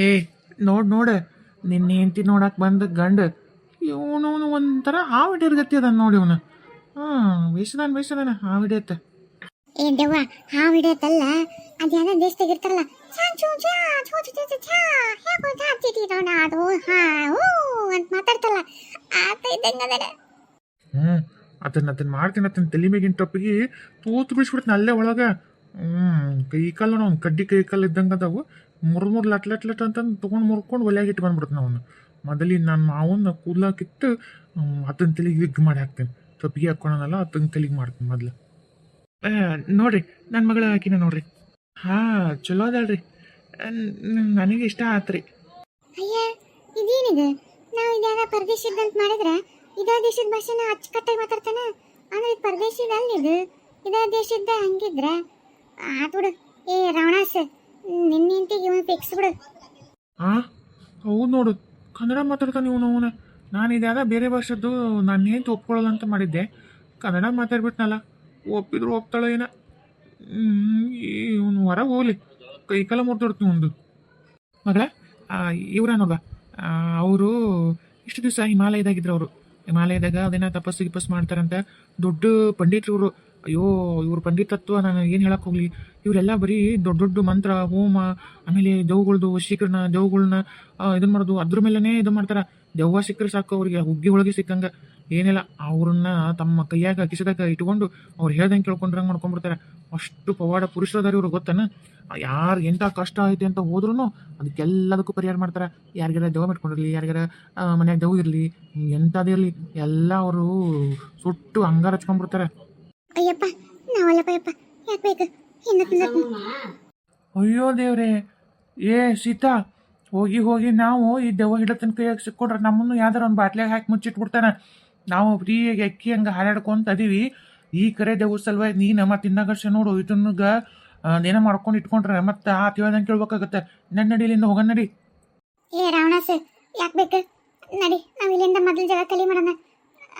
ಏ ನೋಡ ನಿನ್ನ ಹೆಂಡತಿ ನೋಡಕ್ಕೆ ಬಂದ ಗಂಡ ಇವನು ಒಂಥರ ಹಾವು ಹಿಡಿಯರ್ಗತಿ ಅದ ನೋಡಿ ಇವನು. ಬೇಸದಾನ ಹಾವು ಹಿಡಿಯತ್ತೆ. ಏ ದೆವ್ವ ಹಾವು ಹಿಡಿಯತ್ತಲ್ಲ, ಅದ್ಯಾವ ದೇಶದಾಗ ಇರ್ತಾರಲ್ಲ, ಛಾ ಛೂ ಛಾ ಛೂ ಛೂ ಛೂ ಛಾ ಹೇಗೋ ಜಾತಿಟಿ ನೋಡ ಅದು ಹಾ ಓ ಅಂತ ಮಾತಾಡ್ತಲ್ಲ, ಆತ ಇದ್ದಂಗ ಅದರ. ಅದನ್ನ ಮಾಡ್ತೀನಿ. ಅದನ್ನ ತಲೆ ಮೇಗಿನ ಟೊಪ್ಪಿಗೆ ತೂತು ಬಿಡಿಸ್ಬಿಡ್ತೀನಿ ಅಲ್ಲೇ ಒಳಗೆ. ಕೈ ಕಾಲು ಅವ್ನು ಕಡ್ಡಿ ಕೈ ಕಾಲು ಇದ್ದಂಗೆ ಅದಾವು. ಮೂರು ಲಟ್ ಅಂತಂದು ತೊಗೊಂಡು ಮುರ್ಕೊಂಡು ಒಲೆಯಾಗಿ ಇಟ್ಟು ಬಂದ್ಬಿಡ್ತೀನಿ ಅವನು. ಮೊದಲಿಗೆ ನಾನು ಅವನ್ನ ಕೂದಲಾಕಿತ್ತು ಅದನ್ನ ತಲೆಗೆ ವಿಗ್ ಮಾಡಿ ಹಾಕ್ತೀನಿ. ಟೊಪ್ಪಿಗೆ ಹಾಕ್ಕೊಳನಲ್ಲ ಅದನ್ನ ತಲೆಗೆ ಮಾಡ್ತೀನಿ ಮೊದಲು. ನೋಡ್ರಿ ನನ್ನ ಮಗಳ ಹಾಕಿನ ನೋಡ್ರಿ. ಚಲೋ ಅದಲ್ರಿ, ನನಗೆ ಇಷ್ಟ ಆತ್ರಿ. ಅಯ್ಯ ಇದೇನಿದೆ, ನಾವು ಇದ್ಯಾವ ಪರದೇಶದಂತ ಮಾಡಿದ್ರೆ ಇದೇ ದೇಶದ ಭಾಷೆನ ಅಚ್ಚುಕಟ್ಟಾಗಿ ಮಾತಾಡ್ತಾನ, ಅಂದ್ರೆ ಇದು ಪರದೇಶದ ಅಲ್ಲಿದು ಇದೇ ದೇಶದ ಹಂಗಿದ್ರೆ ಆತ್ಬಿಡು. ಏ ರಾವಣಾಸ್, ನಿನ್ನಿಂತಿಗೆ ಇವನು ಫಿಕ್ಸ್ ಬಿಡು. ಹೌದು ನೋಡು, ಕನ್ನಡ ಮಾತಾಡ್ತಾನೆ ಇವನು. ನಾನು ಇದ್ಯಾವ ಬೇರೆ ಭಾಷೆದ್ದು ನಾನು ಏನು ಒಪ್ಕೊಳ್ಳಲ್ಲ ಅಂತ ಮಾಡಿದ್ದೆ, ಕನ್ನಡ ಮಾತಾಡ್ಬಿಟ್ನಲ್ಲ. ಒಪ್ಪಿದ್ರು ಒಪ್ತಾಳ ಏನ. ಇವನು ಹೊರಗೆ ಹೋಗ್ಲಿ, ಕೈ ಕಾಲ ಮುರಿದೊಡ್ತೀನಿ ಒಂದು. ಮಗಳ ಇವರ ನೋಡ, ಅವರು ಇಷ್ಟು ದಿವಸ ಹಿಮಾಲಯದಾಗಿದ್ರು. ಅವರು ಹಿಮಾಲಯದಾಗ ಅದೇನ ತಪಸ್ಸು ಮಾಡ್ತಾರಂತ, ದೊಡ್ಡ ಪಂಡಿತರು ಇವರು. ಅಯ್ಯೋ ಇವ್ರ ಪಂಡಿತತ್ವ ನಾನು ಏನು ಹೇಳಕ್ಕೆ ಹೋಗ್ಲಿ. ಇವರೆಲ್ಲ ಬರೀ ದೊಡ್ಡ ದೊಡ್ಡ ಮಂತ್ರ ಹೋಮ, ಆಮೇಲೆ ದೆವ್ಗಳ್ದು ವಶೀಕರಣ, ದೆವ್ಗಳ್ನ ಇದನ್ನ ಮಾಡೋದು, ಅದ್ರ ಮೇಲೇ ಇದು ಮಾಡ್ತಾರೆ. ದೆವ್ವ ಸಿಕ್ಕರೆ ಸಾಕು ಅವ್ರಿಗೆ, ಹುಗ್ಗಿ ಒಳಗೆ ಸಿಕ್ಕಂಗೆ ಏನಿಲ್ಲ. ಅವ್ರನ್ನ ತಮ್ಮ ಕೈಯಾಗ ಕಿಸದಾಗ ಇಟ್ಕೊಂಡು ಅವ್ರು ಹೇಳ್ದಂಗೆ ಕೇಳ್ಕೊಂಡ್ರಂಗೆ ಮಾಡ್ಕೊಂಡ್ಬಿಡ್ತಾರೆ. ಅಷ್ಟು ಪವಾಡ ಪುರುಷರದಾರ ಇವ್ರು, ಗೊತ್ತಾನ. ಯಾರು ಎಂಥ ಕಷ್ಟ ಐತೆ ಅಂತ ಹೋದ್ರೂ ಅದಕ್ಕೆಲ್ಲದಕ್ಕೂ ಪರಿಹಾರ ಮಾಡ್ತಾರೆ. ಯಾರಿಗಾರ ದೆವ್ವ ಮಿಟ್ಕೊಂಡಿರಲಿ, ಯಾರಿಗಾರ ಮನ್ಯಾಗ ದೆವ್ವ ಇರಲಿ, ಎಂಥದಿರಲಿ ಎಲ್ಲ ಅವರು ಸುಟ್ಟು ಅಂಗಾರ ಹಚ್ಕೊಂಡ್ಬಿಡ್ತಾರೆ. ಅಯ್ಯಪ್ಪ ನಾವಲ್ಲಪ್ಪ ಯಪ್ಪ, ಯಾಕೆ ಬೇಕು ಹಿಂದೆ. ಅಯ್ಯೋ ದೇವ್ರೆ, ಸೀತಾ, ಹೋಗಿ ನಾವು ಈ ದೆವ್ವ ಹಿಡತನ ಕೈಯಾಗ ಸಿಕ್ಕೊಂಡ್ರೆ ನಮ್ಮನ್ನು ಯಾವ್ದಾರ ಒಂದು ಬಾಟ್ಲಿಯಾಗ ಹಾಕಿ ಮುಚ್ಚಿಟ್ಬಿಡ್ತಾನೆ. ನಾವು ಫ್ರೀಯಾಗಿ ಅಕ್ಕಿ ಹಂಗೆ ಹಾರಾಡ್ಕೊಂತ ಅದೀವಿ. ಈ ಕರೆ ದೆವ್ವ ಸಲುವಾಗಿ ನೀನು ಮತ್ತೆ ಇನ್ನಗರ್ಷ ನೋಡು, ಇದನ್ನಗ ಏನೋ ಮಾಡ್ಕೊಂಡು ಇಟ್ಕೊಂಡ್ರೆ ಮತ್ತೆ ಆ ತಿಳ್ದಂಗೆ ಕೇಳ್ಬೇಕಾಗತ್ತೆ. ನಡಿಲಿಂದ ಹೋಗೋಣ ನಡಿ. ಏ ರಾವಣಾಸ್, ಯಾಕೆ ಬೇಕು ನಡಿ, ನಾವು ಇಲ್ಲಿಂದ ಮೊದಲು ಜಾಗ ಖಾಲಿ ಮಾಡೋಣ.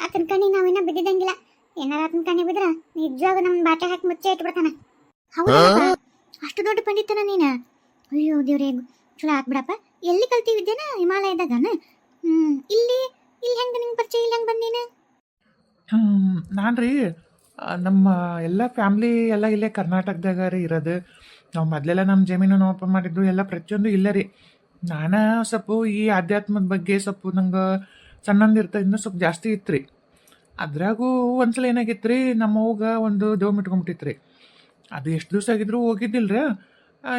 ಆತನ ಕಣ್ಣಿ ನಾವಿನ್ನ ಬಿದ್ದಿದ್ದಂಗಿಲ್ಲ, ಏನಾರ ಆತನ ಕಣ್ಣಿ ಬಿದ್ರೆ ನಿಜವಾಗ ನಮ್ಮ ಬಾಟೆ ಹಾಕಿ ಮುಚ್ಚೆ ಇಟ್ಬಿಡ್ತಾನ. ಹೌದಾ, ಅಷ್ಟು ದೊಡ್ಡ ಪಂಡಿತನ ನೀನು? ಅಯ್ಯೋ ದೇವ್ರೇ, ಚಲೋ ಆಗ್ಬಿಡಪ್ಪ. ಎಲ್ಲಿ ಕಲ್ತಿವಿದ್ದೇನ? ಹಿಮಾಲಯದಾಗನ? ಇಲ್ಲಿ ಹೆಂಗೆ ನಿಂಗೆ ಪರಿಚಯ? ಇಲ್ಲಿ ಹೆಂಗೆ ಬಂದೀನ? ನಾನು ರೀ, ನಮ್ಮ ಎಲ್ಲ ಫ್ಯಾಮ್ಲಿ ಎಲ್ಲ ಇಲ್ಲೇ ಕರ್ನಾಟಕದಾಗ ರೀ ಇರೋದು. ನಾವು ಮೊದಲೆಲ್ಲ ನಮ್ಮ ಜಮೀನು ನೋಪ ಮಾಡಿದ್ದು ಎಲ್ಲ ಪ್ರತಿಯೊಂದು ಇಲ್ಲೇ ರೀ. ನಾನು ಸ್ವಲ್ಪ ಈ ಆಧ್ಯಾತ್ಮದ ಬಗ್ಗೆ ಸ್ವಲ್ಪ ನಂಗೆ ಸಣ್ಣಂದಿರ್ತದಿಂದ ಸ್ವಲ್ಪ ಜಾಸ್ತಿ ಇತ್ತು ರೀ. ಅದ್ರಾಗೂ ಒಂದ್ಸಲ ಏನಾಗಿತ್ತು ರೀ, ನಮ್ಮ ಅವ್ಗ ಒಂದು ದೇವ್ ಮಿಟ್ಕೊಂಬಿಟ್ಟಿತ್ತು ರೀ. ಅದು ಎಷ್ಟು ದಿವಸ ಆಗಿದ್ರು ಹೋಗಿದ್ದಿಲ್ಲ ರೀ.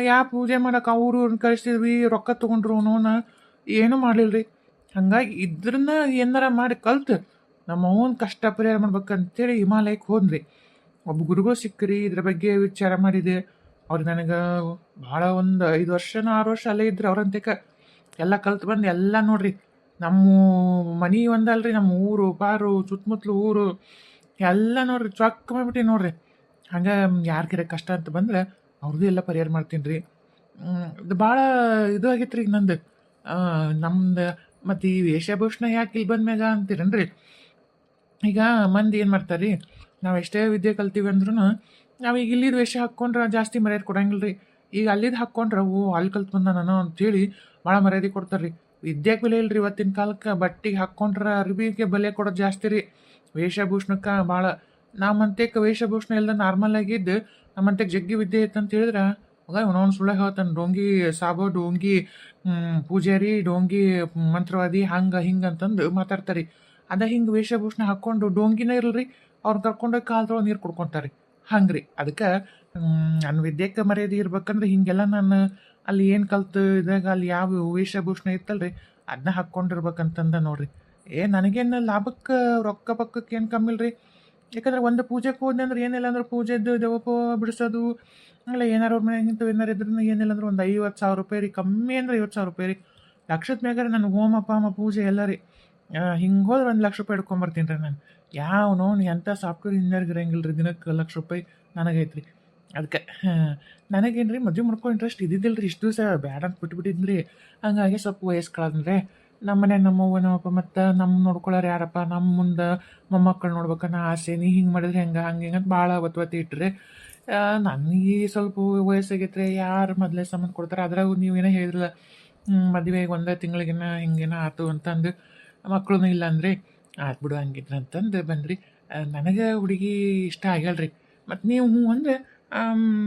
ಯಾ ಪೂಜೆ ಮಾಡಕ್ಕೆ ಅವರು ಕಳಿಸಿದ್ವಿ, ರೊಕ್ಕ ತೊಗೊಂಡ್ರು ನೋನ ಏನೂ ಮಾಡಲಿಲ್ಲ ರೀ. ಹಂಗಾಗಿ ಇದ್ರನ್ನ ಏನಾರ ಮಾಡಿ ಕಲ್ತು ನಮ್ಮ ಅವನ ಕಷ್ಟ ಪರಿಹಾರ ಮಾಡ್ಬೇಕಂತೇಳಿ ಹಿಮಾಲಯಕ್ಕೆ ಹೋದ್ರಿ. ಒಬ್ಬ ಗುರುಗಳು ಸಿಕ್ಕರಿ, ಇದ್ರ ಬಗ್ಗೆ ವಿಚಾರ ಮಾಡಿದೆ. ಅವ್ರು ನನಗೆ ಭಾಳ ಒಂದು 5 ವರ್ಷನೋ 6 ವರ್ಷ ಅಲ್ಲೇ ಇದ್ರು. ಅವ್ರಂತೇಕ ಎಲ್ಲ ಕಲ್ತು ಬಂದು ಎಲ್ಲ ನೋಡ್ರಿ, ನಮ್ಮ ಮನೆ ಒಂದಲ್ರಿ, ನಮ್ಮ ಊರು ಪಾರು ಸುತ್ತಮುತ್ತಲು ಊರು ಎಲ್ಲ ನೋಡ್ರಿ ಚೊಕ್ಕ ಮಾಡಿಬಿಟ್ಟು ನೋಡ್ರಿ. ಹಂಗೆ ಯಾರಿಗಾರ ಕಷ್ಟ ಅಂತ ಬಂದ್ರೆ ಅವ್ರದ್ದು ಎಲ್ಲ ಪರಿಹಾರ ಮಾಡ್ತೀನಿ ರೀ. ಇದು ಭಾಳ ಇದು ಆಗೈತೆ ರೀ ನಂದು. ನಮ್ದು ಮತ್ತು ಈ ವೇಷಭೂಷಣ ಯಾಕೆ ಇಲ್ಲಿ ಬಂದ್ಮ್ಯಾಗ ಅಂತೀರನ್ರಿ. ಈಗ ಮಂದಿ ಏನು ಮಾಡ್ತಾರೆ ರೀ, ನಾವು ಎಷ್ಟೇ ವಿದ್ಯೆ ಕಲ್ತೀವಿ ಅಂದ್ರೂ ನಾವೀಗ ಇಲ್ಲಿದ್ದು ವೇಷ ಹಾಕ್ಕೊಂಡ್ರೆ ಜಾಸ್ತಿ ಮರ್ಯಾದೆ ಕೊಡಂಗಿಲ್ಲ ರೀ. ಈಗ ಅಲ್ಲಿದ್ದು ಹಾಕ್ಕೊಂಡ್ರೆ ಅಲ್ಲಿ ಕಲ್ತು ಬಂದ ನಾನು ಅಂತೇಳಿ ಭಾಳ ಮರ್ಯಾದೆ ಕೊಡ್ತಾರೆ ರೀ. ವಿದ್ಯೆಗೆ ಬೆಲೆ ಇಲ್ರಿ ಇವತ್ತಿನ ಕಾಲಕ್ಕೆ. ಬಟ್ಟೆಗೆ ಹಾಕ್ಕೊಂಡ್ರೆ ಅರ್ಬಿಗೆ ಬೆಲೆ ಕೊಡೋದು ಜಾಸ್ತಿ ರೀ. ವೇಷಭೂಷಣಕ್ಕೆ ಭಾಳ ನಮ್ಮಂತಕ್ಕೆ ವೇಷಭೂಷಣ ಎಲ್ಲ ನಾರ್ಮಲ್ ಆಗಿದ್ದು, ನಮ್ಮಂತಕ್ಕೆ ಜಗ್ಗಿ ವಿದ್ಯೆ ಇತ್ತು ಅಂತ ಹೇಳಿದ್ರೆ ಮಗ ಇವನವನು ಸುಳ್ಳ ಹೇಳ್ತಾನೆ. ಡೋಂಗಿ ಸಾಬೋ, ಡೋಂಗಿ ಪೂಜಾರಿ, ಡೋಂಗಿ ಮಂತ್ರವಾದಿ, ಹಂಗೆ ಹಿಂಗೆ ಅಂತಂದು ಮಾತಾಡ್ತಾರೆ. ಅದ ಹಿಂಗೆ ವೇಷಭೂಷಣ ಹಾಕ್ಕೊಂಡು ಡೋಂಗಿನೇ ಇರಲ್ರಿ, ಅವ್ರು ಕರ್ಕೊಂಡೋಗಿ ಕಾಲು ತೊಳೋ ನೀರು ಕುಡ್ಕೊತಾರೆ. ಹಂಗೆ ರೀ. ಅದಕ್ಕೆ ನನ್ನ ವಿದ್ಯೆಗೆ ಮರ್ಯಾದೆ ಇರ್ಬೇಕಂದ್ರೆ ಹಿಂಗೆಲ್ಲ ನಾನು ಅಲ್ಲಿ ಏನು ಕಲ್ತು ಇದಾಗ ಅಲ್ಲಿ ಯಾವ ವೇಷಭೂಷಣ ಇತ್ತಲ್ರಿ ಅದನ್ನ ಹಾಕ್ಕೊಂಡಿರ್ಬೇಕಂತಂದ ನೋಡ್ರಿ. ನನಗೇನು ಲಾಭಕ್ಕೆ ರೊಕ್ಕ ಪಕ್ಕಕ್ಕೆ ಏನು ಕಮ್ಮಿ ಇಲ್ರಿ. ಯಾಕಂದ್ರೆ ಒಂದು ಪೂಜೆಗೆ ಹೋದ್ನೆ ಅಂದ್ರೆ ಏನಿಲ್ಲ ಅಂದ್ರೆ ಪೂಜೆದ್ದು ದೆವಪ ಬಿಡಿಸೋದು, ಅಲ್ಲ ಏನಾರು ಅವ್ರ ಮನೆಗಿಂತ ಏನಾರು ಇದ್ರೂ ಏನಿಲ್ಲ ಅಂದ್ರೆ ಒಂದು 50,000 ರೂಪಾಯಿ ರೀ. ಕಮ್ಮಿ ಅಂದ್ರೆ 50,000 ರೂಪಾಯಿ ರೀ. ಲಕ್ಷದ ಮ್ಯಾಗಾರೆ ನಾನು ಹೋಮ ಪಾಮ ಪೂಜೆ ಎಲ್ಲ ರೀ. ಹಿಂಗೆ ಹೋದ್ರೆ 1 ಲಕ್ಷ ರೂಪಾಯಿ ಹಿಡ್ಕೊಂಬರ್ತೀನಿ ರೀ ನಾನು. ಯಾವನೋ ಎಂಥ ಸಾಫ್ಟ್ವೇರ್ ಇಂಜಿನಿಯರ್ಗೆ ಇರಂಗಿಲ್ಲ ರೀ, ದಿನಕ್ಕೆ 1 ಲಕ್ಷ ರೂಪಾಯಿ ನನಗೈತೆ ರೀ. ಅದಕ್ಕೆ ನನಗೇನು ರೀ ಮದುವೆ ಮಾಡ್ಕೊ ಇಂಟ್ರೆಸ್ಟ್ ಇದ್ದಿದ್ದಿಲ್ಲ ರೀ. ಇಷ್ಟು ದಿವಸ ಬ್ಯಾಡ ಅಂತ ಬಿಟ್ಬಿಟ್ಟಿದ್ನಿ ರೀ. ಹಂಗಾಗಿ ಸ್ವಲ್ಪ ವಯಸ್ಸು ಕಳೆದ್ರೆ ನಮ್ಮ ಮನೆ ನಮ್ಮವ್ವ ನಮ್ಮಪ್ಪ ಮತ್ತು ನಮ್ಮ ನೋಡ್ಕೊಳ್ಳೋರು ಯಾರಪ್ಪ, ನಮ್ಮ ಮುಂದೆ ಮೊಮ್ಮಕ್ಕಳು ನೋಡ್ಬೇಕನ್ನೋ ಆಸೆ. ನೀ ಹಿಂಗೆ ಮಾಡಿದ್ರೆ ಹೆಂಗೆ ಹಂಗೆ ಹಿಂಗೆ ಅಂತ ಭಾಳ ಒತ್ತು ಇಟ್ಟರೆ ನನಗೆ ಸ್ವಲ್ಪ ವಯಸ್ಸಾಗೈತ್ರಿ. ಯಾರು ಮೊದಲೇ ಸಂಬಂಧ ಕೊಡ್ತಾರೆ. ಅದ್ರಾಗೂ ನೀವೇನೋ ಹೇಳಿದ್ರಲ್ಲ ಮದುವೆಗೆ ಒಂದೇ ತಿಂಗಳಿಗೆನ ಹಿಂಗೇನ ಆತು ಅಂತಂದು ಮಕ್ಕಳು ಇಲ್ಲ ಅಂದ್ರಿ ಆತು ಬಿಡು ಹಂಗಿದ್ರೆ ಅಂತಂದು ಬಂದ್ರಿ ನನಗೆ ಹುಡುಗಿ ಇಷ್ಟ ಆಗ್ಯಾಳ್ರಿ ಮತ್ತು ನೀವು ಹ್ಞೂ ಅಂದರೆ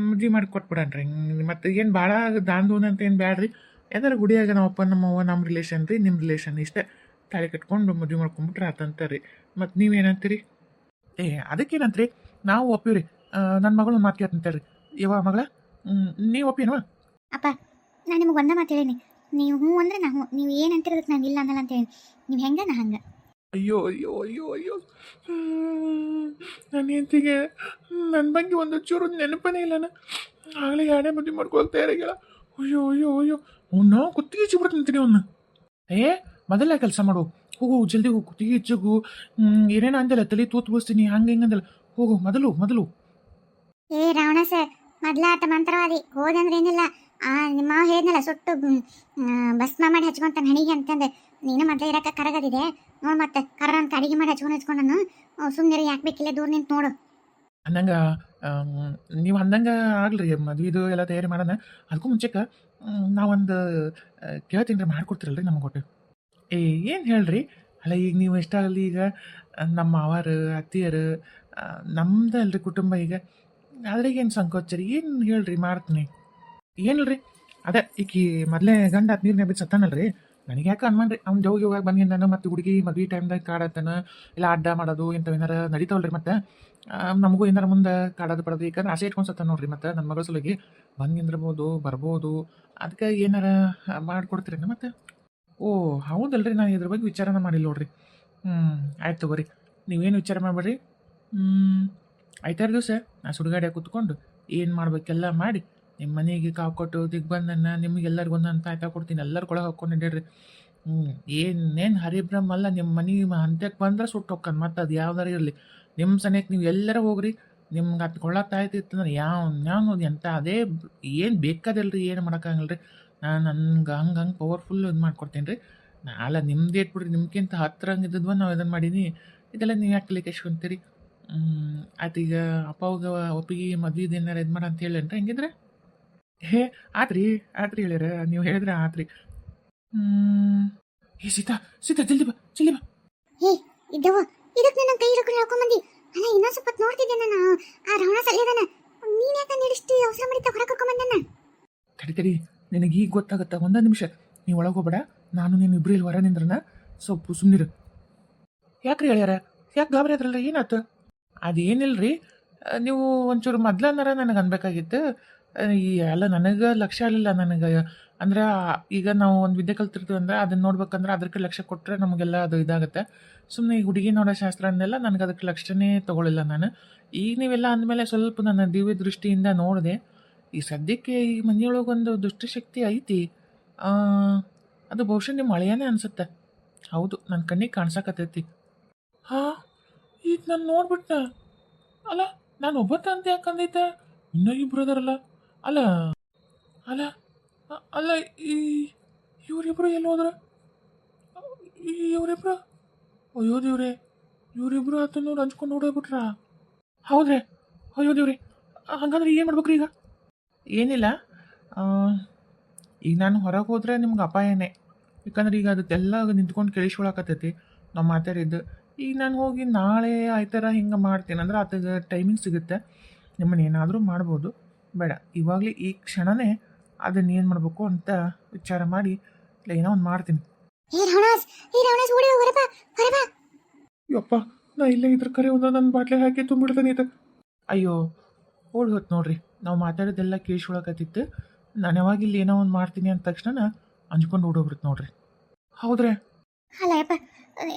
ಮದ್ವೆ ಮಾಡಿ ಕೊಟ್ಬಿಡಣ್ರಿ ಮತ್ತು ಏನು ಭಾಳ ದಾನ್ ಅಂತ ಏನು ಬ್ಯಾಡ್ರಿ ಯಾವ್ದಾರು ಗುಡಿಯಾಗ ನಮ್ಮ ಅಪ್ಪ ನಮ್ಮ ಅವ್ವ ನಮ್ಮ ರಿಲೇಷನ್ ರೀ ನಿಮ್ಮ ರಿಲೇಷನ್ ಇಷ್ಟೇ ತಾಳಿ ಕಟ್ಕೊಂಡು ಮದುವೆ ಮಾಡ್ಕೊಂಬಿಟ್ರೆ ಆತಂತಾರ್ರಿ ಮತ್ತು ನೀವೇನಂತೀರಿ ಏ ಅದಕ್ಕೇನಂತ್ರಿ ನಾವು ಒಪ್ಪಿವ್ರಿ ನನ್ನ ಮಗಳು ಮಾತು ಕೇಳ್ತಂತೇಳ್ರಿ ಯವ್ವ ಮಗಳ ನೀವು ಒಪ್ಪಿನವ ಅಪ್ಪ ನಾನು ನಿಮಗೆ ಒಂದೇ ಮಾತು ಹೇಳೀನಿ ನೀವು ಹ್ಞೂ ಅಂದ್ರೆ ನಾ ಹ್ಞೂ ನೀವು ಏನು ಅಂತಿರೋದಕ್ಕೆ ನಾನು ಇಲ್ಲ ಅನ್ನಲ್ಲ ಅಂತ ಹೇಳಿ ನೀವು ಹೆಂಗೆ ನಾ ಹಂಗೆ ಅಯ್ಯೋ ಅಯ್ಯೋ ಅಯ್ಯೋ ಅಯ್ಯೋ ನನ್ನ ಹೆಂಡತಿಗೆ ನನ್ನ ಬಗ್ಗೆ ಒಂದು ಚೂರು ನೆನಪನೇ ಇಲ್ಲನ ಆಗಲೇ ಯಾರೇ ಮದುವೆ ಮಾಡ್ಕೊಳ್ತಾ ತಯಾರಾಗಿಲ್ಲ ಅಯ್ಯೋ ಅಯ್ಯೋ ಅಯ್ಯೋ ಅವನ್ನ ಕುತ್ತಿಗೆ ಹಚ್ಚಿಬಿಡ್ತೀನಿ ಅವನ್ನ ಏ ಮೊದಲೇ ಕೆಲಸ ಮಾಡು ಹೋಗು ಜಲ್ದಿ ಹೋಗು ಕುತ್ತಿಗೆ ಹೆಚ್ಚಗು ಏನೇನೋ ಅಂದಲ್ಲ ತಲೆ ತೂತು ಬಸ್ತೀನಿ ಹಂಗೆ ಹಿಂಗಂದಲ್ಲ ಹೋಗು ಮೊದಲು ಮೊದಲು ಏ ರಾವಣ ಸರ್ ಮೊದ್ಲಾಟ ಮಂತ್ರವಾದಿ ಹೋದಂದ್ರೆ ಏನಿಲ್ಲ ನಿಮ್ಮ ಮಾವ ಹೇಳಿದ್ನಲ್ಲ ಸುಟ್ಟು ಭಸ್ಮ ಮಾಡಿ ಹಚ್ಕೊಂತಾನೆ ಹಣಿಗೆ ಅಂತಂದೆ ನೀನು ಮೊದಲೇ ಇರಕ್ಕೆ ಕರಗದಿದೆ ನೋಡು ಮತ್ತೆ ಕರ್ರ ಅಂತ ಅಡಿಗೆ ಮಾಡಿ ಹಚ್ಕೊಂಡನು ಸುಮ್ಮನೆ ಯಾಕೆ ಬೇಕಿಲ್ಲ ದೂರ ನಿಂತು ನೋಡು ಅಂದಂಗೆ ನೀವು ಅಂದಂಗೆ ಆಗ್ಲಿ ಮದ್ವೆದು ಎಲ್ಲ ತಯಾರಿ ಮಾಡೋಣ ಅದಕ್ಕೂ ಮುಂಚೆಗೆ ನಾವೊಂದು ಕೇಳ್ತೀನಿ ರೀ ಮಾಡ್ಕೊಡ್ತೀರಲ್ರಿ ನಮಗೆ ಕೊಟ್ಟು ಏ ಏನು ಹೇಳ್ರಿ ಅಲ್ಲ ಈಗ ನೀವು ಎಷ್ಟಾಗಲಿ ಈಗ ನಮ್ಮ ಮಾವಾರು ಅತ್ತಿಯರು ನಮ್ದು ಅಲ್ರಿ ಕುಟುಂಬ ಈಗ ಅದ್ರಾಗೇನು ಸಂಕೋಚ ರೀ ಏನು ಹೇಳ್ರಿ ಮಾಡ್ತೀನಿ ಏನಿಲ್ರಿ ಅದೇ ಈಕಿ ಮೊದಲೇ ಗಂಡ ಹತ್ತು ನೀರನ್ನ ಬಿದ್ದು ಸತ್ತಾನಲ್ರಿ ನನಗೆ ಯಾಕೆ ಅನ್ಮಾನ್ರಿ ಅವ್ನು ಜೋಗಿ ಹೋಗಿ ಬಂದಿದ್ದಾನ ಮತ್ತು ಹುಡುಗಿ ಮದ್ವೆ ಟೈಮ್ದಾಗ ಕಾಡತ್ತಾನ ಇಲ್ಲ ಅಡ್ಡ ಮಾಡೋದು ಇಂಥವು ಏನಾರ ನಡೀತಾವಲ್ರಿ ಮತ್ತು ನಮಗೂ ಏನಾರ ಮುಂದೆ ಕಾಡೋದು ಪಡೋದು ಯಾಕಂದ್ರೆ ಆಸೆ ಇಟ್ಕೊಂಡು ಸತ್ತ ನೋಡ್ರಿ ಮತ್ತು ನನ್ನ ಮಗಳ ಸಲುವಾಗಿ ಬಂದಿರ್ಬೋದು ಬರ್ಬೋದು ಅದಕ್ಕೆ ಏನಾರ ಮಾಡಿಕೊಡ್ತೀರಿ ಮತ್ತೆ ಓ ಹೌದಲ್ರಿ ನಾನು ಇದ್ರ ಬಗ್ಗೆ ವಿಚಾರನ ಮಾಡಿಲ್ಲ ನೋಡ್ರಿ ಆಯ್ತು ತಗೋರಿ ನೀವೇನು ವಿಚಾರ ಮಾಡಬೇಡ್ರಿ ಆಯ್ತಾರು ದಿವಸ ನಾ ಸುಡುಗಾಡೆ ಕೂತ್ಕೊಂಡು ಏನು ಮಾಡ್ಬೇಕೆಲ್ಲ ಮಾಡಿ ನಿಮ್ಮ ಮನೆಗೆ ಕಾವು ಕೊಟ್ಟು ದಿಗ್ಬಂಧನ ನಿಮಗೆಲ್ಲರಿಗೂ ಒಂದೊಂದು ತಾಯ್ತಾ ಕೊಡ್ತೀನಿ ಎಲ್ಲರೂ ಕೊಳಗೆ ಹಾಕ್ಕೊಂಡು ಇಡೀರಿ ಏನೇನು ಹರಿಬ್ರಹ್ಮ ಅಲ್ಲ ನಿಮ್ಮ ಮನೆ ಹಂತಕ್ಕೆ ಬಂದ್ರೆ ಸುಟ್ಟು ಹೋಗ್ಕನ್ ಮತ್ತು ಅದು ಯಾವ್ದಾರ ಇರಲಿ ನಿಮ್ಮ ಸನಿಯಕ್ಕೆ ನೀವು ಎಲ್ಲರೂ ಹೋಗ್ರಿ ನಿಮ್ಗೆ ಅದು ಕೊಳ್ಳಕ್ಕೆ ತಾಯ್ತಿತ್ತಂದ್ರೆ ಯಾವ ಎಂಥ ಅದೇ ಏನು ಬೇಕಾದಿಲ್ರಿ ಏನು ಮಾಡೋಕ್ಕಾಗಲ್ಲ ರೀ ನಾನು ನನ್ಗೆ ಹಂಗೆ ಪವರ್ಫುಲ್ ಇದು ಮಾಡ್ಕೊಡ್ತೀನಿ ರೀ ನಾಳೆ ನಿಮ್ದು ಇಟ್ಬಿಡ್ರಿ ನಿಮ್ಗಿಂತ ಹತ್ರ ಹಂಗಿದ್ದದ್ವ ನಾವು ಇದನ್ನು ಮಾಡೀನಿ ಇದೆಲ್ಲ ನೀವು ಯಾಕೆ ಲಿಕ್ಕೆ ಎಷ್ಕೊಂತೀರಿ ಆಯ್ತು ಈಗ ಅಪ್ಪ ಅವಾಗ ಒಪ್ಪಿಗೆ ಮದ್ವೆದು ಏನಾರು ಇದು ಮಾಡ ಅಂತ ಹೇಳೇನ್ರಿ ಹೆಂಗಿದ್ರೆ ಹೇ ಆತ್ರಿ ಹೇಳ್ಯಾರ ನೀವು ಹೇಳಿದ್ರೆ ಆತ್ರಿ ಏ ಸೀತಾ ಜಲ್ದಿ ಬಾ ಏ ಇದ್ದವ ಇದಕ್ಕೆ ನನ್ನ ಕೈ ಹಿಡ್ಕೊಂಡು ಹೇಳ್ಕೊಂಬಂದಿ ಅಲ್ಲ ಇನ್ನೊಂದು ಸ್ವಲ್ಪ ಹೊತ್ತು ನೋಡ್ತಿದ್ದೆ ನಾನು ಆ ರಾವಣ ಸರಿಯದಾನ ನೀನ್ ಯಾಕೆ ನಡೆಸ್ತಿ ಅವಸರ ಮಾಡಿತ್ತ ಹೊರ ಕರ್ಕೊಂಬಂದನ್ನ ತಡಿ ನಿನಗೆ ಈಗ ಗೊತ್ತಾಗತ್ತಾ ಒಂದೇ ನಿಮಿಷ ನೀವು ಒಳಗೆ ಹೋಗ್ಬೇಡ ನಾನು ನೀನು ಇಬ್ರು ಇಲ್ಲಿ ಹೊರ ನಿಂದ್ರನ ಸ್ವಲ್ಪ ಸುಮ್ಮನಿರು ಯಾಕ್ರಿ ಹೇಳ್ಯಾರ ಯಾಕೆ ಗಾಬರಿ ಆದ್ರಲ್ಲ ಏನಾಯ್ತು ಅದೇನಿಲ್ರಿ ನೀವು ಒಂಚೂರು ಮೊದ್ಲನ್ನಾರ ನನಗೆ ಅನ್ಬೇಕಾಗಿತ್ತು ಈ ಎಲ್ಲ ನನಗೆ ಲಕ್ಷ್ಯ ಆಗಲಿಲ್ಲ ನನಗೆ ಅಂದ್ರೆ ಈಗ ನಾವು ಒಂದು ವಿದ್ಯೆ ಕಲ್ತಿರ್ತೀವಿ ಅಂದ್ರೆ ಅದನ್ನ ನೋಡ್ಬೇಕಂದ್ರೆ ಅದಕ್ಕೆ ಲಕ್ಷ್ಯ ಕೊಟ್ಟರೆ ನಮಗೆಲ್ಲ ಅದು ಇದಾಗುತ್ತೆ ಸುಮ್ಮನೆ ಈ ಹುಡುಗಿ ನೋಡೋ ಶಾಸ್ತ್ರ ಅಂದೆಲ್ಲ ನನಗೆ ಅದಕ್ಕೆ ಲಕ್ಷ್ಯನೇ ತೊಗೊಳಿಲ್ಲ ನಾನು ಈಗ ನೀವೆಲ್ಲ ಅಂದಮೇಲೆ ಸ್ವಲ್ಪ ನನ್ನ ದಿವ್ಯ ದೃಷ್ಟಿಯಿಂದ ನೋಡಿದೆ ಈ ಸದ್ಯಕ್ಕೆ ಈ ಮನೆಯೊಳಗೊಂದು ದುಷ್ಟಶಕ್ತಿ ಐತಿ ಅದು ಬಹುಶಃ ನಿಮ್ಮ ಹಳೆಯನೇ ಅನಿಸುತ್ತೆ ಹೌದು ನನ್ನ ಕಣ್ಣಿಗೆ ಕಾಣ್ಸಕತ್ತೈತಿ ಹಾಂ ಈಗ ನಾನು ನೋಡ್ಬಿಟ್ಟ ಅಲ್ಲ ನಾನು ಒಬ್ಬತ್ತ ಅಂತ ಯಾಕಂದೈತೆ ಇನ್ನೂ ಇಬ್ರು ಅದಾರಲ್ಲ ಅಲ್ಲ ಅಲ್ಲ ಅಲ್ಲ ಈ ಇವರಿಬ್ರು ಎಲ್ಲಿ ಹೋದ್ರ ಇವರಿಬ್ರು ಅಯ್ಯೋ ದೇವ್ರೆ ಇವರಿಬ್ರು ಆತ ನೋಡಿ ಹಂಚ್ಕೊಂಡು ನೋಡೋಗ್ಬಿಟ್ರ ಹೌದ್ರಿ ಅಯ್ಯೋ ದೇವ್ರಿ ಹಂಗಂದ್ರೆ ಏನು ಮಾಡ್ಬೇಕ್ರಿ ಈಗ ಏನಿಲ್ಲ ಈಗ ನಾನು ಹೊರಗೆ ಹೋದ್ರೆ ನಿಮ್ಗೆ ಅಪಾಯನೇ ಯಾಕಂದ್ರೆ ಈಗ ಅದಕ್ಕೆಲ್ಲ ನಿಂತ್ಕೊಂಡು ಕೇಳಿಸ್ಕೊಳಕತ್ತೈತಿ ನಾವು ಮಾತಾಡಿದ್ದು ಈಗ ನಾನು ಹೋಗಿ ನಾಳೆ ಆ ಥರ ಹಿಂಗೆ ಮಾಡ್ತೀನಿ ಅಂದ್ರೆ ಆತಗೆ ಟೈಮಿಂಗ್ ಸಿಗುತ್ತೆ ನಿಮ್ಮನ್ನು ಏನಾದರೂ ಮಾಡ್ಬೋದು ಬೇಡ ಇವಾಗಲೇ ಈ ಕ್ಷಣನೇ ಅದನ್ನ ಏನು ಮಾಡಬೇಕು ಅಂತ ವಿಚಾರ ಮಾಡಿ ಇಲ್ಲ ಏನೋ ಒಂದು ಮಾಡ್ತೀನಿ ಯಪ್ಪ ನಾ ಇಲ್ಲೇ ಇದ್ರ ಕರೆ ಒಂದು ನನ್ನ ಬಾಟ್ಲೆ ಹಾಕಿ ತುಂಬಿಡ್ತಾನೆ ಇದು ಅಯ್ಯೋ ಓಡಿ ಹೊತ್ತು ನೋಡ್ರಿ ನಾವು ಮಾತಾಡೋದೆಲ್ಲ ಕೇಳಿಸ್ಕೊಳಕತ್ತಿತ್ತು ನಾನು ಯಾವಾಗ ಇಲ್ಲಿ ಏನೋ ಒಂದು ಮಾಡ್ತೀನಿ ಅಂದ ತಕ್ಷಣ ಹಂಚ್ಕೊಂಡು ಓಡೋಗ್ಬಿಡ್ತು ನೋಡ್ರಿ ಹೌದ್ರಿ ಅಲ್ಲ ಯಪ್ಪ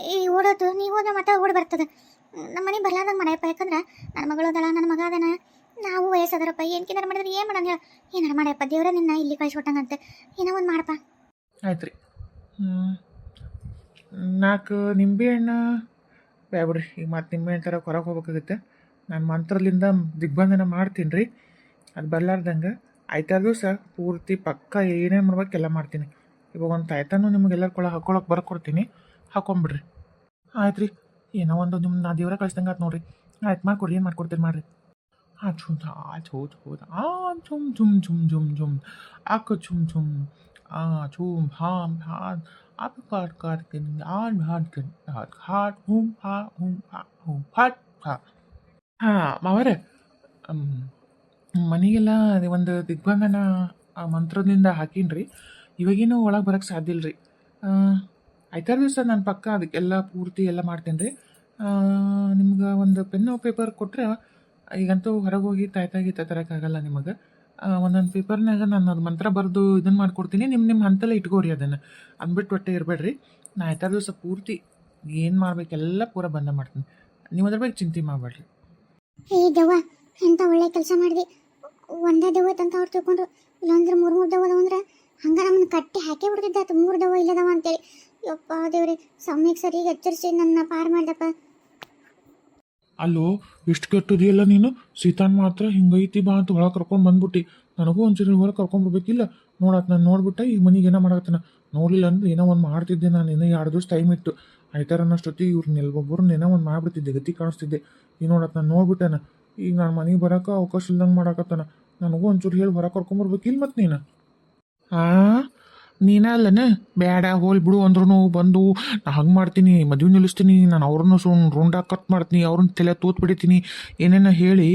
ಈ ಓಡೋದು ನೀವು ಹೋದ ಮತ್ತೆ ಓಡಿ ಬರ್ತದೆ ನಮ್ಮ ಮನೆ ಬರ್ಲಾದಂಗೆ ಮಾಡಯಪ್ಪ ಯಾಕಂದ್ರೆ ನನ್ನ ಮಗಳು ಅದಲ್ಲ ನನ್ನ ಮಗ ಅದನ ನಾವು ವಯಸ್ಸಾದರಪ್ಪ ಏನ್ಕಿನಾರ ಮಾಡಿದ್ರೆ ಏನು ಮಾಡೋಣ ಏನಾರು ಮಾಡಪ್ಪ ದೇವ್ರ ನಿನ್ನ ಇಲ್ಲಿ ಕಳಿಸ್ಕೊಟ್ಟಂಗಂತೆ ಏನೋ ಒಂದು ಮಾಡಪ್ಪ ಆಯ್ತು ರೀ 4 ನಿಂಬೆಹಣ್ಣು ಬೇಡ್ರಿ ಈಗ ಮತ್ತೆ ನಿಂಬೆಹಣ್ಣು ಥರ ಹೊರಗೆ ಹೋಗ್ಬೇಕಾಗುತ್ತೆ ನಾನು ಮಂತ್ರದಿಂದ ದಿಗ್ಬಂಧನ ಮಾಡ್ತೀನಿ ರೀ ಅದು ಬರ್ಲಾರ್ದಂಗೆ ಆಯ್ತಾದ ದಿವಸ ಪೂರ್ತಿ ಪಕ್ಕ ಏನೇನು ಮಾಡ್ಬೇಕೆಲ್ಲ ಮಾಡ್ತೀನಿ ಇವಾಗ ಒಂದು ತಾಯ್ತಾನು ನಿಮಗೆಲ್ಲರ ಹಾಕೊಳಕ್ಕೆ ಬರ್ಕೊಡ್ತೀನಿ ಹಾಕೊಂಬಿಡ್ರಿ ಆಯ್ತು ರೀ ಏನೋ ಒಂದು ನಿಮ್ಮ ನಾ ದೇವ್ರ ಕಳಿಸ್ದಂಗೆ ಆಯ್ತು ನೋಡಿರಿ ಆಯ್ತು ಮಾಡ್ಕೊಡ್ರಿ ಏನು ಮಾಡ್ಕೊಡ್ತೀರಿ ಮಾಡಿರಿ ಚುಮ್ ಆಚ್ ಹೋದ್ ಆ ಚುಮ್ ಆಕ ಚುಮ್ ಝೂಮ್ ಹಾಮ್ ಹಾನ್ ಅಪ್ ಕಾಟ್ ಕಾಟ್ಕಿನ್ ಆನ್ ಹಾಡ್ಕಿನ್ ಹಾಟ್ ಹಾಟ್ ಹೂಮ್ ಫಾಟ್ ಫಾ. ಹಾಂ ಮಾವರೇ, ಮನೆಗೆಲ್ಲ ಒಂದು ದಿಗ್ಬಂಧನ ಮಂತ್ರದಿಂದ ಹಾಕೀನಿ. ಇವಾಗೇನು ಒಳಗೆ ಬರೋಕ್ಕೆ ಸಾಧ್ಯ ಇಲ್ಲ ರೀ. ಆಯ್ತಾರ ದಿವಸ ನಾನು ಪಕ್ಕ ಅದಕ್ಕೆಲ್ಲ ಪೂರ್ತಿ ಎಲ್ಲ ಮಾಡ್ತೇನೆ ರೀ. ನಿಮ್ಗೆ ಒಂದು ಪೆನ್ನು ಪೇಪರ್ ಕೊಟ್ಟರೆ ಈಗಂತೂ ಹೊರಗೆ ಹೋಗಿ ತಾಯ್ತಾಗಿ ತರೋಕ್ಕಾಗಲ್ಲ ನಿಮಗೆ. ಒಂದೊಂದು ಪೇಪರ್ನಾಗ ನಾನು ಅದು ಮಂತ್ರ ಬರೆದು ಇದನ್ನು ಮಾಡ್ಕೊಡ್ತೀನಿ. ನಿಮ್ಮ ಹಂತಲ್ಲೇ ಇಟ್ಕೋರಿ ಅದನ್ನು. ಅಂದ್ಬಿಟ್ಟು ಒಟ್ಟೆ ಇರಬೇಡ್ರಿ. ನಾ ಆಯ್ತಾರ ದಿವಸ ಪೂರ್ತಿ ಏನು ಮಾಡ್ಬೇಕೆಲ್ಲ ಪೂರ ಬಂದ ಮಾಡ್ತೀನಿ. ನೀವು ಅದ್ರ ಬಗ್ಗೆ ಚಿಂತೆ ಮಾಡಬೇಡ್ರಿ. ಏ ದೆವ್ವ, ಎಂಥ ಒಳ್ಳೆ ಕೆಲಸ ಮಾಡಿದೆ. ಒಂದೇ ದೆವ್ವ ಅಂತ ಅವ್ರು ತಿಳ್ಕೊಂಡ್ರು. ಇಲ್ಲಾಂದ್ರೆ ಮೂರು ದೆವ್ವ ಅದಾವ ಅಂದ್ರೆ ಹಂಗೆ ನಮ್ಮನ್ನು ಕಟ್ಟಿ ಹಾಕೇ ಬಿಡ್ತಿದ್ದಾತು. 3 ದೆವ್ವ ಇಲ್ಲದವ ಅಂತೇಳಿ. ಯಪ್ಪ ದೇವ್ರಿ, ಸಮಯಕ್ಕೆ ಸರಿಗೆ ಎಚ್ಚರಿಸಿ ನನ್ನ ಪಾರು ಮಾಡ್ದಪ್ಪ. ಅಲ್ಲೋ, ಇಷ್ಟು ಕೆಟ್ಟದಿಯಲ್ಲ ನೀನು. ಸೀತಾನ್ ಮಾತ್ರ ಹಿಂಗೈತಿ ಬಾ ಅಂತ ಒಳಗೆ ಕರ್ಕೊಂಡು ಬಂದ್ಬಿಟ್ಟು ನನಗೂ ಒಂಚೂರು ಹೊರಗೆ ಕರ್ಕೊಂಡ್ಬರ್ಬೇಕಿಲ್ಲ. ನೋಡತ್ ನಾನು ನೋಡ್ಬಿಟ್ಟೆ ಈಗ ಮನೆಗೆ ಏನೋ ಮಾಡಕತ್ತಾನ. ನೋಡಲಿಲ್ಲ ಅಂದ್ರೆ ಏನೋ ಒಂದು ಮಾಡ್ತಿದ್ದೆ ನಾನು. ಏನೋ 2 ದಿವಸ ಟೈಮ್ ಇಟ್ಟು ಆಯ್ತಾರ ಅನ್ನೋಷ್ಟೊತ್ತಿಗೆ ಇವ್ರನ್ನೆಲ್ಲೊಬ್ಬರನ್ನ ಏನೋ ಒಂದು ಮಾಡಿಬಿಡ್ತಿದ್ದೆ, ಗತಿ ಕಾಣಿಸ್ತಿದ್ದೆ. ಈಗ ನೋಡತ್ ನಾನು ನೋಡ್ಬಿಟ್ಟೆನ. ಈಗ ನಾನು ಮನೆಗೆ ಬರೋಕೆ ಅವಕಾಶ ಇಲ್ದಂಗೆ ಮಾಡಕತ್ತಾನ. ನನಗೂ ಒಂಚೂರು ಹೇಳಿ ಹೊರಗೆ ಕರ್ಕೊಂಬರ್ಬೇಕಿಲ್ಲ ಮತ್ತು ನೀನು. ನೀನ ಅಲ್ಲನ ಬೇಡ ಹೋಲ್ ಬಿಡು ಅಂದ್ರೂ ಬಂದು ನಾ ಹಂಗೆ ಮಾಡ್ತೀನಿ, ಮದುವೆ ನಿಲ್ಲಿಸ್ತೀನಿ, ನಾನು ಅವ್ರನ್ನ ರುಂಡ ಕಟ್ ಮಾಡ್ತೀನಿ, ಅವ್ರನ್ನ ತಲೆ ತೂತ್ ಬಿಡ್ತೀನಿ ಏನೇನೋ ಹೇಳಿ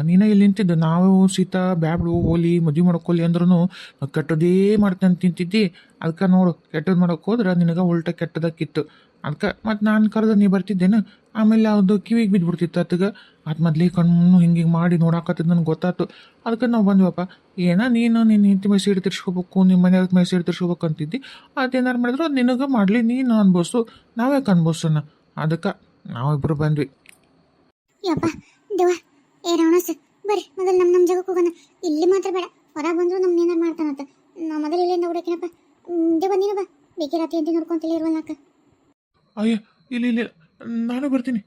ನೀನೇ ಇಲ್ಲಿ ನಿಂತಿದ್ದು. ನಾವು ಸೀತಾ ಬ್ಯಾಬ್ಳು ಹೋಲಿ ಮದುವೆ ಮಾಡ್ಕೊಲಿ ಅಂದ್ರೂ ಕೆಟ್ಟದೇ ಮಾಡ್ತೀನಿ ಅಂತ ತಿಂತಿದ್ದಿ. ಅದಕ್ಕೆ ನೋಡು, ಕೆಟ್ಟದ್ದು ಮಾಡೋಕೆ ಹೋದ್ರೆ ನಿನಗೆ ಉಲ್ಟ ಕೆಟ್ಟದಕ್ಕಿತ್ತು. ಅದಕ್ಕೆ ಮತ್ತು ನಾನು ಕರೆದು ನೀ ಬರ್ತಿದ್ದೇನೆ. ಆಮೇಲೆ ಅದು ಕಿವಿಗೆ ಬಿದ್ದುಬಿಡ್ತಿತ್ತು ಅತ್ತಗೆ. ಅದು ಮೊದಲೇ ಕಣ್ಣು ಹಿಂಗೆ ಮಾಡಿ ನೋಡಾಕತ್ತಿದ್ದು ನನಗೆ ಗೊತ್ತಾಯ್ತು. ಅದಕ್ಕೆ ನಾವು ಬಂದ್ವಪ್ಪ. ಏನೋ ನೀನು ನಿನ್ನ ಹೆಂಡತಿ ಮೈ ಸೀರೆ ತಿರ್ಸ್ಕೋಬೇಕು, ನಿಮ್ಮ ಮನೆಯವ್ರ ಮೈ ಸೀರೆ ತಿರ್ಸ್ಕೋಬೇಕು ಅಂತಿದ್ದಿ. ಅದೇನಾರು ಮಾಡಿದ್ರು ಅದು ನಿನಗೆ ಮಾಡಲಿ, ನೀನು ಅನ್ಬೋಸು, ನಾವೇ ಅನ್ಬೋಸೋಣ. ಅದಕ್ಕೆ ನಾವಿಬ್ಬರು ಬಂದ್ವಿ. ಯಪ್ಪ ದೆವ್ವ, ಏ ರಾವಣಸ್, ಬರ್ರಿ ಮೊದಲು ನಮ್ಮ ಜಾಗಕ್ಕೆ ಹೋಗೋಣ. ಇಲ್ಲಿ ಮಾತ್ರ ಬೇಡ, ಹೊರಗೆ ಬಂದ್ರು ನಮ್ನ ಏನಾರು ಮಾಡ್ತಾನಂತ. ನಾ ಮೊದಲು ಇಲ್ಲಿಂದ ಹುಡುಕಿನಪ್ಪ. ದೇವ ನೀನು ಬಾ, ಬೇಕಿರತ್ತೆ ಅಂತ ನೋಡ್ಕೊಂತಲೇ ಇರುವಲ್ಲ ಅಕ್ಕ. ಅಯ್ಯ ಇಲ್ಲ ನಾನು ಬರ್ತೀನಿ.